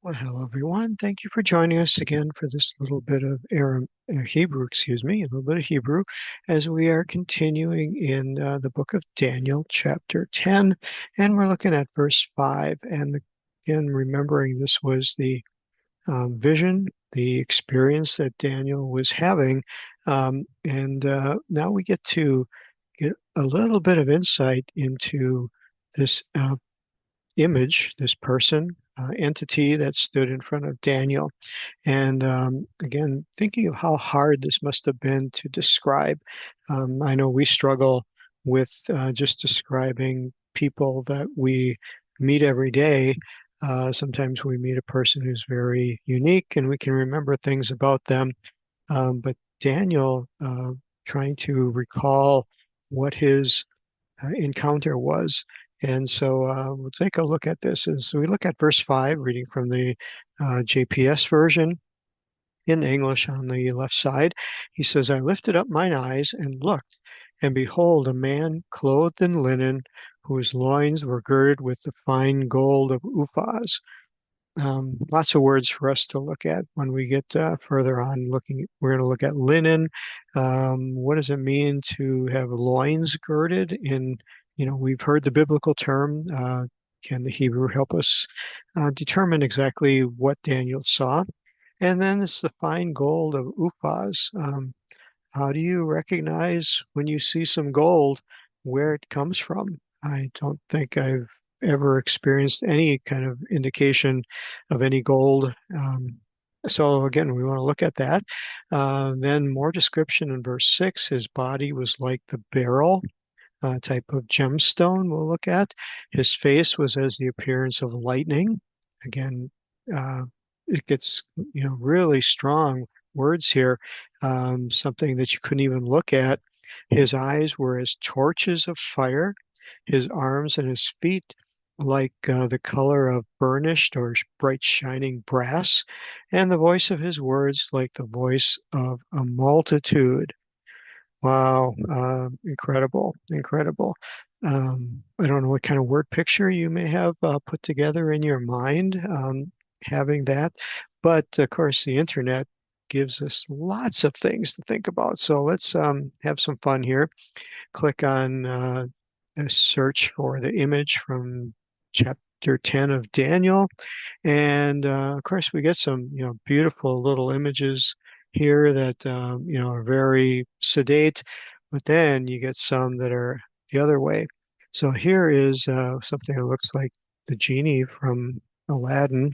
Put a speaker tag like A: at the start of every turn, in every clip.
A: Well, hello everyone. Thank you for joining us again for this little bit of Hebrew, excuse me, a little bit of Hebrew, as we are continuing in the book of Daniel, chapter 10, and we're looking at verse 5. And again, remembering this was the vision, the experience that Daniel was having, and now we get to get a little bit of insight into this image, this person, entity that stood in front of Daniel. And again, thinking of how hard this must have been to describe. I know we struggle with just describing people that we meet every day. Sometimes we meet a person who's very unique and we can remember things about them. But Daniel, trying to recall what his encounter was. And so we'll take a look at this as we look at verse 5, reading from the JPS version in English on the left side. He says, I lifted up mine eyes and looked, and behold, a man clothed in linen, whose loins were girded with the fine gold of Uphaz. Lots of words for us to look at when we get further on. We're going to look at linen. What does it mean to have loins girded? We've heard the biblical term. Can the Hebrew help us determine exactly what Daniel saw? And then it's the fine gold of Uphaz. How do you recognize when you see some gold where it comes from? I don't think I've ever experienced any kind of indication of any gold. So again, we want to look at that. Then more description in verse 6. His body was like the beryl type of gemstone we'll look at. His face was as the appearance of lightning. Again, uh, it gets really strong words here, something that you couldn't even look at. His eyes were as torches of fire, his arms and his feet like the color of burnished or bright shining brass, and the voice of his words like the voice of a multitude. Wow, incredible, incredible. I don't know what kind of word picture you may have put together in your mind having that, but of course, the internet gives us lots of things to think about. So let's have some fun here. Click on a search for the image from chapter 10 of Daniel. And of course, we get some, beautiful little images here that, are very sedate, but then you get some that are the other way. So here is something that looks like the genie from Aladdin,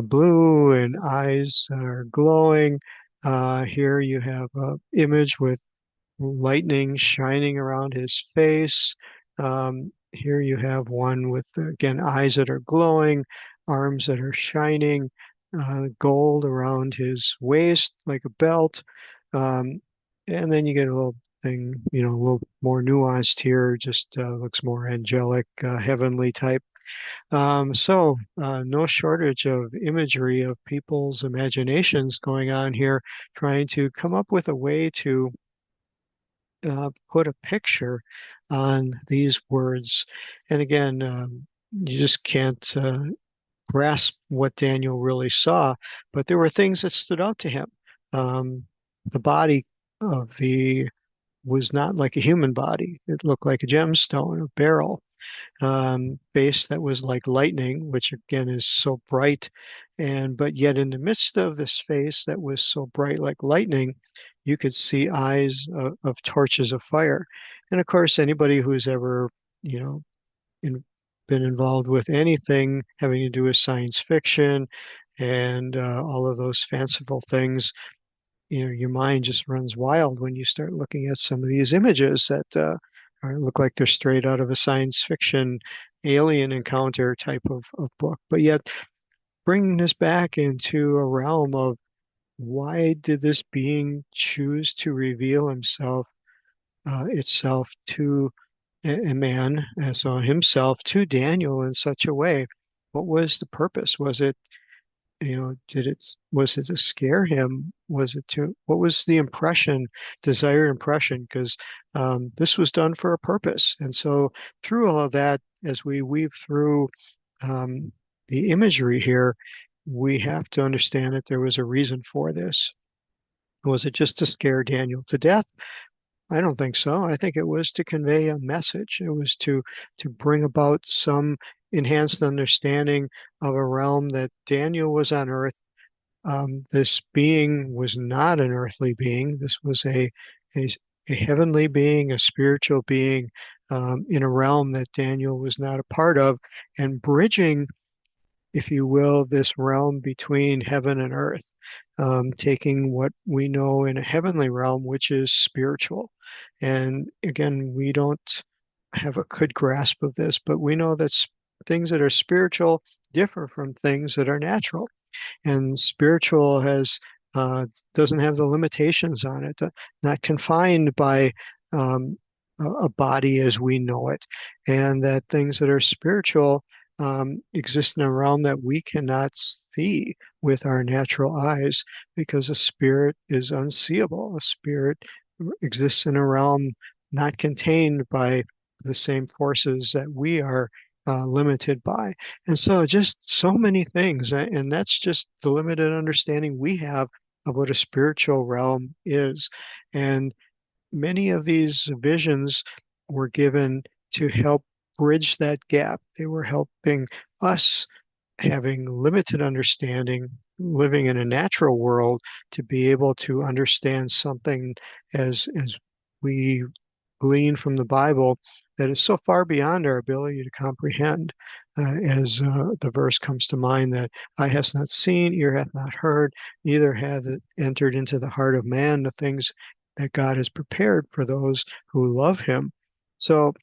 A: blue and eyes are glowing. Here you have an image with lightning shining around his face. Here you have one with, again, eyes that are glowing, arms that are shining, gold around his waist like a belt. Um, and then you get a little thing, a little more nuanced here, just looks more angelic, heavenly type. So no shortage of imagery of people's imaginations going on here, trying to come up with a way to put a picture on these words. And again, you just can't grasp what Daniel really saw, but there were things that stood out to him. Um, the body of the was not like a human body. It looked like a gemstone, a beryl, face that was like lightning, which again is so bright. But yet in the midst of this face that was so bright like lightning, you could see eyes of torches of fire. And of course, anybody who's ever, you know, in, been involved with anything having to do with science fiction and all of those fanciful things, your mind just runs wild when you start looking at some of these images that look like they're straight out of a science fiction alien encounter type of book. But yet, bringing this back into a realm of why did this being choose to reveal itself to a man, so himself to Daniel in such a way? What was the purpose? Was it was it to scare him? Was it to, what was the impression, desired impression? Because this was done for a purpose. And so through all of that, as we weave through um, the imagery here, we have to understand that there was a reason for this. Was it just to scare Daniel to death? I don't think so. I think it was to convey a message. It was to bring about some enhanced understanding of a realm that Daniel was on Earth. This being was not an earthly being. This was a, a heavenly being, a spiritual being, in a realm that Daniel was not a part of, and bridging, if you will, this realm between heaven and earth, taking what we know in a heavenly realm, which is spiritual. And again, we don't have a good grasp of this, but we know that things that are spiritual differ from things that are natural. And spiritual has doesn't have the limitations on it, not confined by a body as we know it, and that things that are spiritual exist in a realm that we cannot see with our natural eyes because a spirit is unseeable. A spirit exists in a realm not contained by the same forces that we are limited by. And so, just so many things, and that's just the limited understanding we have of what a spiritual realm is. And many of these visions were given to help bridge that gap. They were helping us, having limited understanding, living in a natural world, to be able to understand something as we glean from the Bible that is so far beyond our ability to comprehend. As the verse comes to mind that eye has not seen, ear hath not heard, neither hath it entered into the heart of man the things that God has prepared for those who love him. So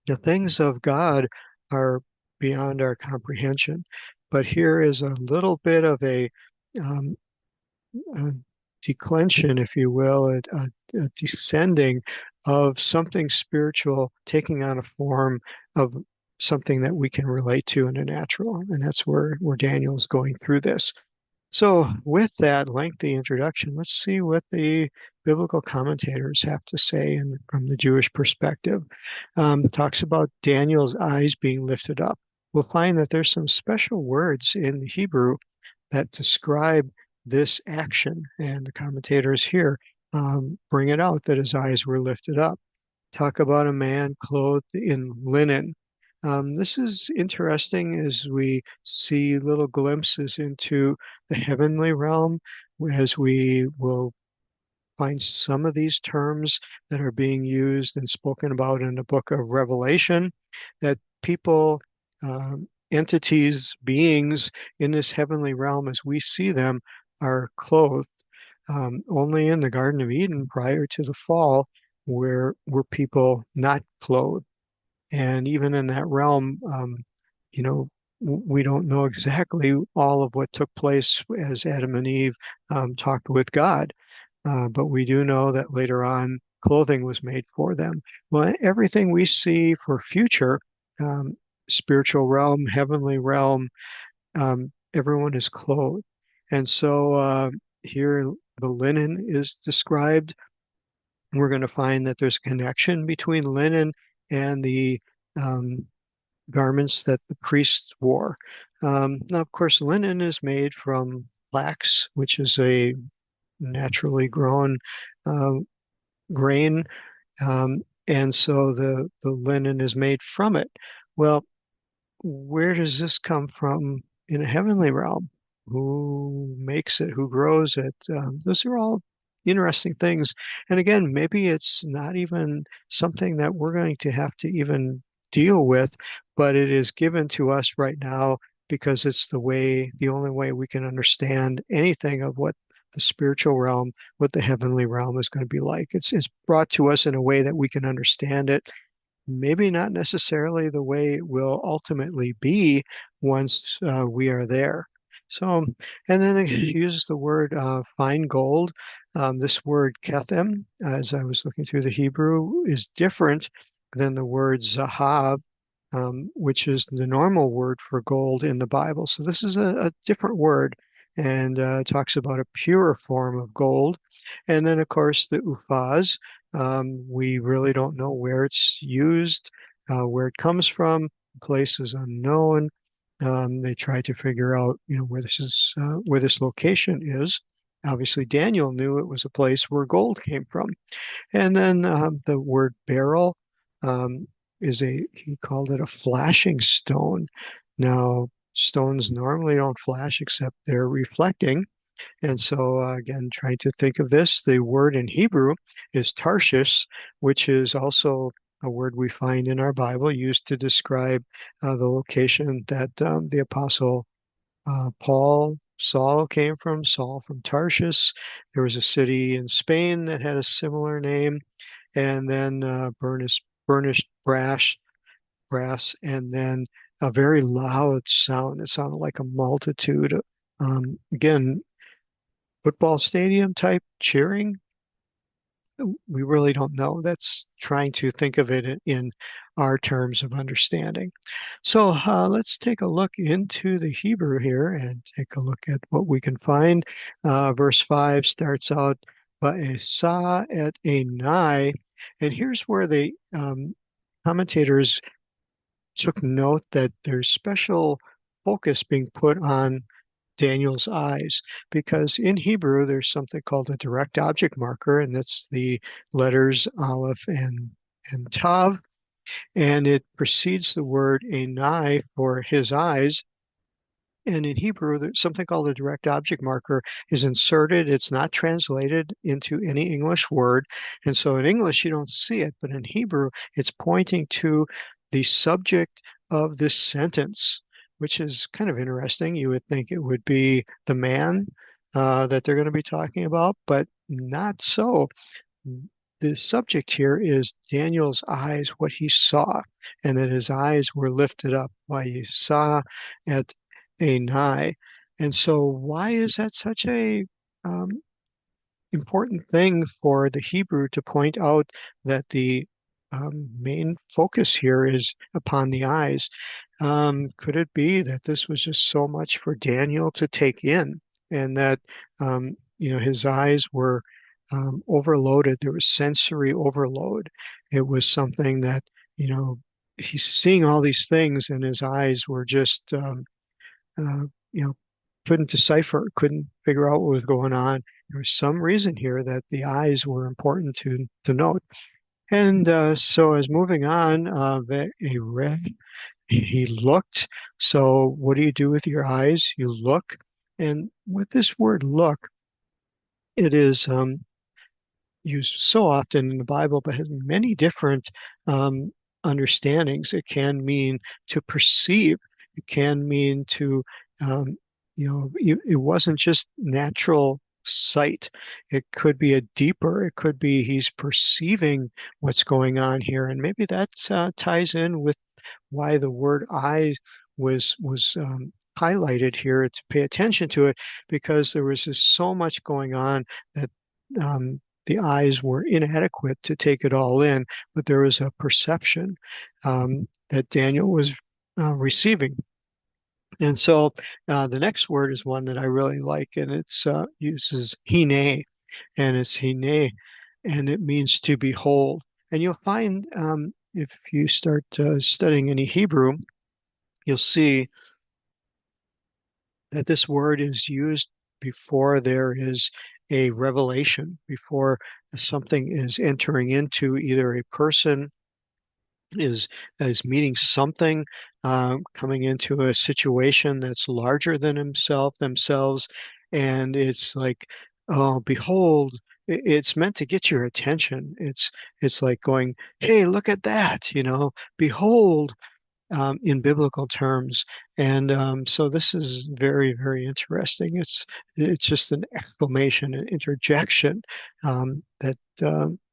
A: the things of God are beyond our comprehension. But here is a little bit of um, a declension, if you will, a descending of something spiritual taking on a form of something that we can relate to in a natural. And that's where Daniel's going through this. So, with that lengthy introduction, let's see what the biblical commentators have to say from the Jewish perspective. Talks about Daniel's eyes being lifted up. We'll find that there's some special words in the Hebrew that describe this action, and the commentators here bring it out that his eyes were lifted up. Talk about a man clothed in linen. This is interesting as we see little glimpses into the heavenly realm, as we will find some of these terms that are being used and spoken about in the book of Revelation, that people, entities, beings in this heavenly realm as we see them are clothed. Only in the Garden of Eden prior to the fall were people not clothed. And even in that realm, you know, we don't know exactly all of what took place as Adam and Eve talked with God. But we do know that later on, clothing was made for them. Well, everything we see for future, um, spiritual realm, heavenly realm, everyone is clothed. And so here the linen is described. We're going to find that there's a connection between linen and the um, garments that the priests wore. Now, of course, linen is made from flax, which is a naturally grown uh, grain, and so the linen is made from it. Well, where does this come from in a heavenly realm? Who makes it? Who grows it? Those are all interesting things. And again, maybe it's not even something that we're going to have to even deal with, but it is given to us right now because it's the only way we can understand anything of what the spiritual realm, what the heavenly realm is going to be like. It's brought to us in a way that we can understand it, maybe not necessarily the way it will ultimately be once we are there. So, and then it uses the word fine gold. This word kethem, as I was looking through the Hebrew, is different than the word zahav, which is the normal word for gold in the Bible. So this is a different word, and talks about a purer form of gold. And then, of course, the uphaz. We really don't know where it's used, where it comes from. The place is unknown. They tried to figure out, where this location is. Obviously, Daniel knew it was a place where gold came from. And then the word beryl um, he called it a flashing stone. Now, stones normally don't flash except they're reflecting. And so, again, trying to think of this, the word in Hebrew is Tarshish, which is also a word we find in our Bible used to describe the location that the Apostle Saul came from, Saul from Tarshish. There was a city in Spain that had a similar name, and then burnished brass, and then a very loud sound. It sounded like a multitude. Again, football stadium type cheering. We really don't know. That's trying to think of it in our terms of understanding. So let's take a look into the Hebrew here and take a look at what we can find. Verse 5 starts out, Va'esa et Enai. And here's where the commentators took note that there's special focus being put on Daniel's eyes, because in Hebrew there's something called a direct object marker, and that's the letters Aleph and Tav, and it precedes the word Enai for his eyes. And in Hebrew, there's something called a direct object marker is inserted. It's not translated into any English word. And so in English, you don't see it, but in Hebrew, it's pointing to the subject of this sentence, which is kind of interesting. You would think it would be the man that they're going to be talking about, but not so. The subject here is Daniel's eyes, what he saw, and that his eyes were lifted up while he saw at Enai. And so, why is that such a um, important thing for the Hebrew to point out that the main focus here is upon the eyes? Could it be that this was just so much for Daniel to take in, and that his eyes were overloaded? There was sensory overload. It was something that you know he's seeing all these things, and his eyes were just uh, you know, couldn't decipher, couldn't figure out what was going on. There was some reason here that the eyes were important to note. And so as moving on, he read, he looked. So what do you do with your eyes? You look. And with this word look, it is used so often in the Bible, but has many different um, understandings. It can mean to perceive. It can mean to, um, it wasn't just natural sight. It could be a deeper. It could be he's perceiving what's going on here, and maybe that ties in with why the word eye was highlighted here to pay attention to it, because there was just so much going on that um, the eyes were inadequate to take it all in, but there was a perception that Daniel was receiving. And so the next word is one that I really like, and it's uses hine, and it's hine, and it means to behold. And you'll find if you start studying any Hebrew, you'll see that this word is used before there is a revelation, before something is entering into either a person is meeting something, coming into a situation that's larger than themselves, and it's like, oh, behold. It's meant to get your attention. It's like going, hey, look at that, behold, in biblical terms. And so this is very, very interesting. It's just an exclamation, an interjection that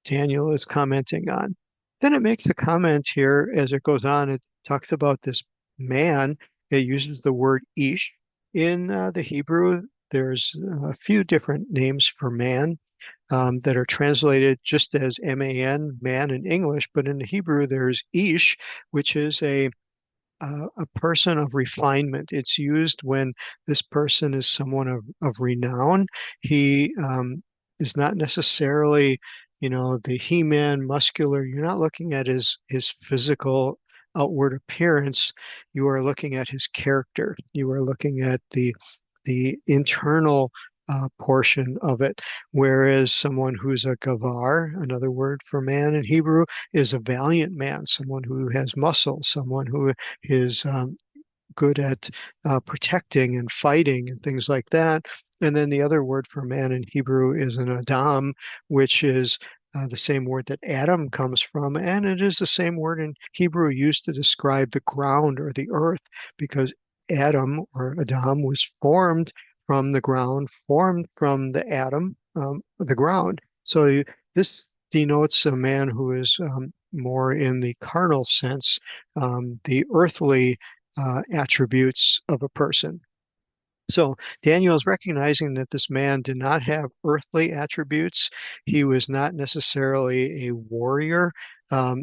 A: Daniel is commenting on. Then it makes a comment here as it goes on. It talks about this man. It uses the word ish. In the Hebrew, there's a few different names for man that are translated just as man, man in English, but in the Hebrew, there's ish, which is a person of refinement. It's used when this person is someone of renown. He is not necessarily, the He-Man muscular. You're not looking at his physical outward appearance, you are looking at his character. You are looking at the internal portion of it. Whereas someone who's a gavar, another word for man in Hebrew, is a valiant man, someone who has muscle, someone who is good at protecting and fighting and things like that. And then the other word for man in Hebrew is an Adam, which is the same word that Adam comes from. And it is the same word in Hebrew used to describe the ground or the earth, because Adam or Adam was formed from the ground, formed from the atom, the ground. So this denotes a man who is more in the carnal sense, the earthly attributes of a person. So Daniel is recognizing that this man did not have earthly attributes. He was not necessarily a warrior,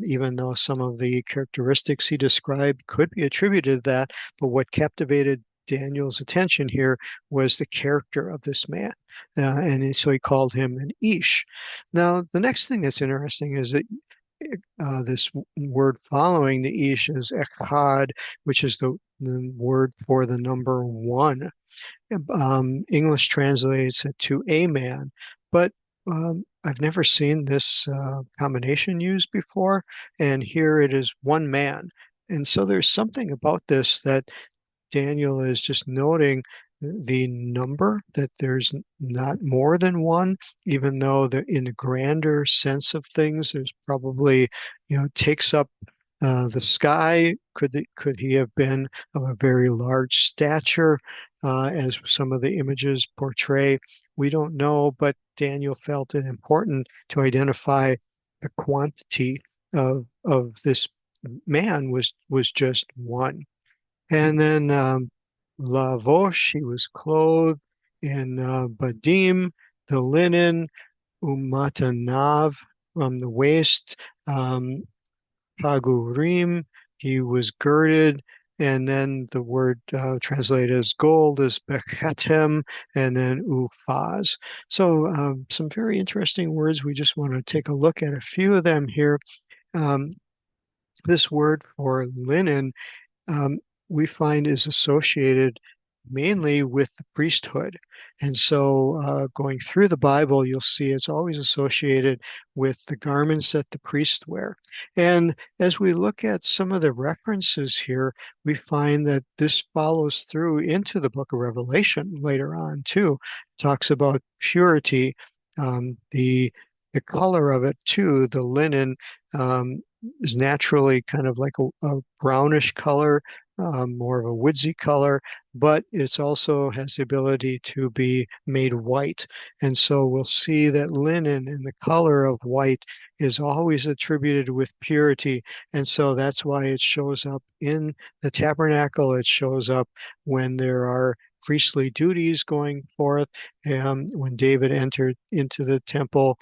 A: even though some of the characteristics he described could be attributed to that. But what captivated Daniel's attention here was the character of this man. And so he called him an Ish. Now, the next thing that's interesting is that this word following the ish is echad, which is the word for the number one. English translates it to a man, but I've never seen this combination used before, and here it is one man. And so there's something about this that Daniel is just noting the number, that there's not more than one, even though in the grander sense of things, there's probably, takes up the sky. Could he have been of a very large stature, as some of the images portray? We don't know, but Daniel felt it important to identify the quantity of this man was just one. And then Lavosh, he was clothed in Badim, the linen, Umatanav from the waist, Pagurim, he was girded, and then the word translated as gold is Bechetem, and then Ufaz. So some very interesting words. We just want to take a look at a few of them here. Um, this word for linen um, we find is associated mainly with the priesthood. And so, going through the Bible, you'll see it's always associated with the garments that the priests wear. And as we look at some of the references here, we find that this follows through into the book of Revelation later on, too. It talks about purity, the color of it, too, the linen. Is naturally kind of like a brownish color, more of a woodsy color, but it's also has the ability to be made white. And so we'll see that linen and the color of white is always attributed with purity. And so that's why it shows up in the tabernacle. It shows up when there are priestly duties going forth. When David entered into the temple,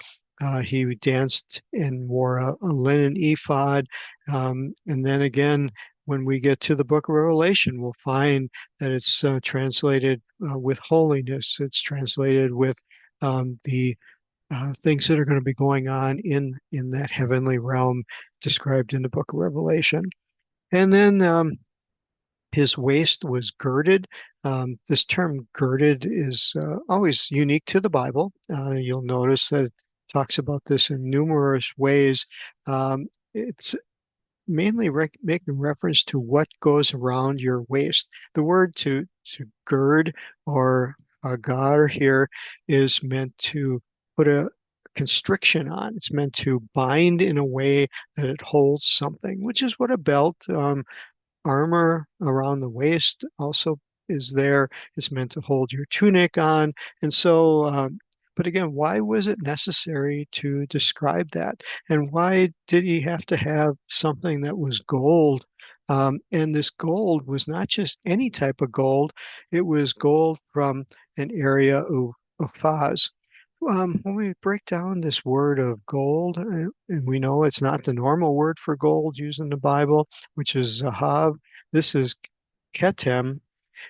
A: he danced and wore a linen ephod. And then again, when we get to the book of Revelation, we'll find that it's translated with holiness. It's translated with the things that are going to be going on in that heavenly realm described in the book of Revelation. And then his waist was girded. This term girded is always unique to the Bible. You'll notice that it talks about this in numerous ways. It's mainly making reference to what goes around your waist. The word to gird or agar here is meant to put a constriction on. It's meant to bind in a way that it holds something, which is what a belt, armor around the waist also is there. It's meant to hold your tunic on. And so, but again, why was it necessary to describe that? And why did he have to have something that was gold? And this gold was not just any type of gold, it was gold from an area of Faz. When we break down this word of gold, and we know it's not the normal word for gold used in the Bible, which is zahav. This is ketem,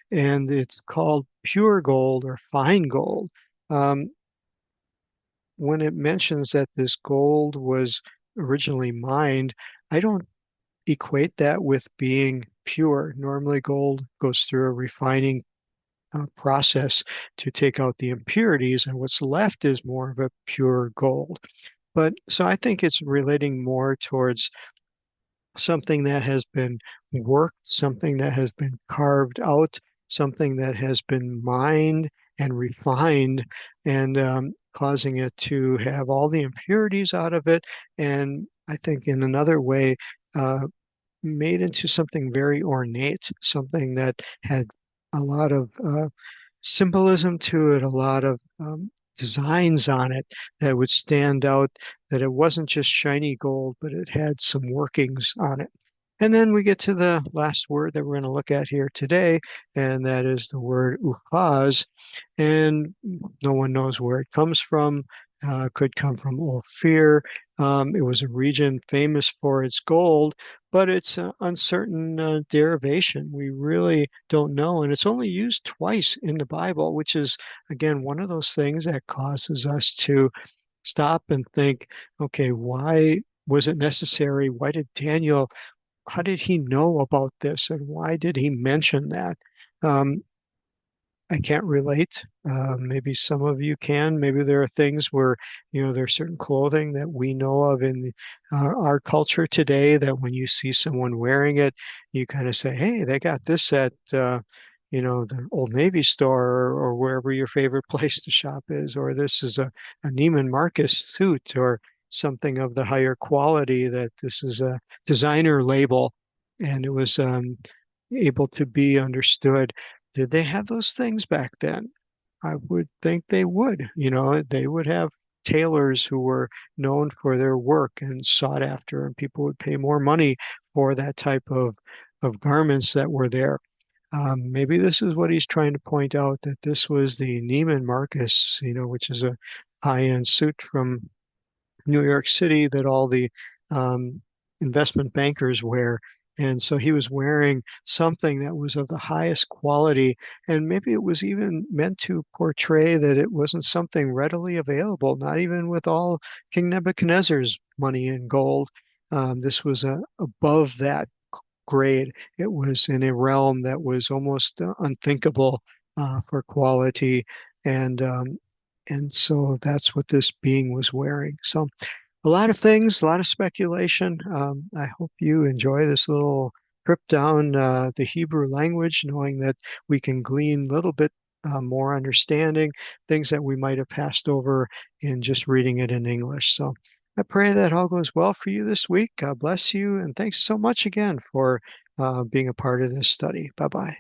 A: and it's called pure gold or fine gold. Um, when it mentions that this gold was originally mined, I don't equate that with being pure. Normally, gold goes through a refining process to take out the impurities, and what's left is more of a pure gold. But so I think it's relating more towards something that has been worked, something that has been carved out, something that has been mined and refined, and causing it to have all the impurities out of it. And I think in another way, uh, made into something very ornate, something that had a lot of symbolism to it, a lot of designs on it that would stand out, that it wasn't just shiny gold, but it had some workings on it. And then we get to the last word that we're going to look at here today, and that is the word Uhaz. And no one knows where it comes from. Could come from Ophir. It was a region famous for its gold, but it's an uncertain derivation. We really don't know, and it's only used twice in the Bible, which is, again, one of those things that causes us to stop and think, okay, why was it necessary? Why did Daniel, how did he know about this, and why did he mention that? Um, I can't relate. Maybe some of you can. Maybe there are things where, there's certain clothing that we know of in our culture today that when you see someone wearing it, you kind of say, hey, they got this at, the Old Navy store or wherever your favorite place to shop is, or this is a Neiman Marcus suit or something of the higher quality, that this is a designer label and it was able to be understood. Did they have those things back then? I would think they would. They would have tailors who were known for their work and sought after, and people would pay more money for that type of garments that were there. Maybe this is what he's trying to point out, that this was the Neiman Marcus, which is a high-end suit from New York City that all the um, investment bankers wear. And so he was wearing something that was of the highest quality. And maybe it was even meant to portray that it wasn't something readily available, not even with all King Nebuchadnezzar's money in gold. This was above that grade. It was in a realm that was almost unthinkable for quality. And and so that's what this being was wearing. So a lot of things, a lot of speculation. I hope you enjoy this little trip down the Hebrew language, knowing that we can glean a little bit more understanding, things that we might have passed over in just reading it in English. So I pray that all goes well for you this week. God bless you, and thanks so much again for being a part of this study. Bye bye.